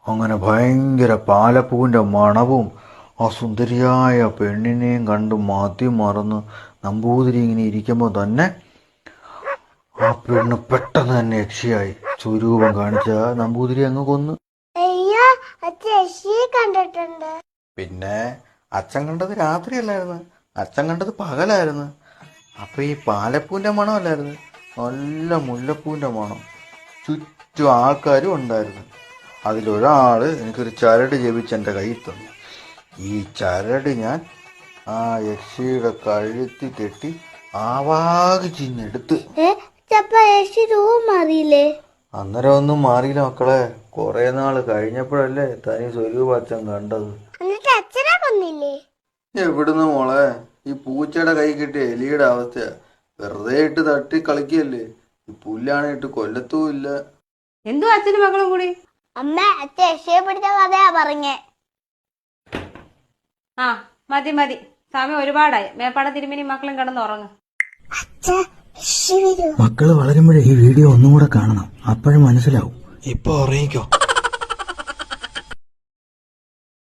അങ്ങനെ ഭയങ്കര പാലപ്പൂവിൻ്റെ മണവും ആ സുന്ദരിയായ പെണ്ണിനെയും കണ്ട് മറന്ന് നമ്പൂതിരി ഇങ്ങനെ ഇരിക്കുമ്പോൾ തന്നെ ആ പെണ്ണ് പെട്ടെന്ന് തന്നെ യക്ഷിയായി സ്വരൂപം കാണിച്ച നമ്പൂതിരി അങ്ങ് കൊന്നു. കണ്ടിട്ടുണ്ട്. പിന്നെ അച്ഛൻ കണ്ടത് രാത്രിയല്ലായിരുന്നു, അച്ഛൻ കണ്ടത് പകലായിരുന്നു. അപ്പൊ ഈ പാലപ്പൂവിന്റെ മണമല്ലായിരുന്നു, നല്ല മുല്ലപ്പൂവിന്റെ മണം. ചുറ്റും ആൾക്കാരും ഉണ്ടായിരുന്നു. അതിലൊരാള് എനിക്കൊരു ചരട് ജപിച്ച് എൻ്റെ കയ്യിൽ തന്നു. ഈ ചരട് ഞാൻ ആ യക്ഷിയുടെ കഴുത്തി കെട്ടി ആവാകി ചിന്നെടുത്ത്. അന്നേരം ഒന്നും മാറിയില്ല മക്കളെ. കുറെ നാള് കഴിഞ്ഞപ്പോഴല്ലേ തനി സ്വരൂപ അച്ഛൻ കണ്ടത്. എവിടുന്ന് മോളെ, ഈ പൂച്ചയുടെ കൈ കിട്ടിയ എലിയുടെ അവസ്ഥയാ. വെറുതെ ഇട്ട് തട്ടി കളിക്കല്ലേ. ഈ പുല്ലാണ് ഇട്ട് കൊല്ലത്തുമില്ല. എന്തോ അച്ഛനും മക്കളും കൂടി? അമ്മ അച്ഛൻ യക്ഷിയെ പിടിച്ച കഥയാ പറഞ്ഞേ. ആ മതി മതി, സമയം ഒരുപാടായി. മേപ്പാട തിരുമേനി മക്കളും കിടന്നുറങ്ങും. മക്കള് വളരുമ്പോഴേ ഈ വീഡിയോ ഒന്നും കൂടെ കാണണം, അപ്പോഴും മനസ്സിലാവും. ഇപ്പൊ ഉറങ്ങിക്കോ.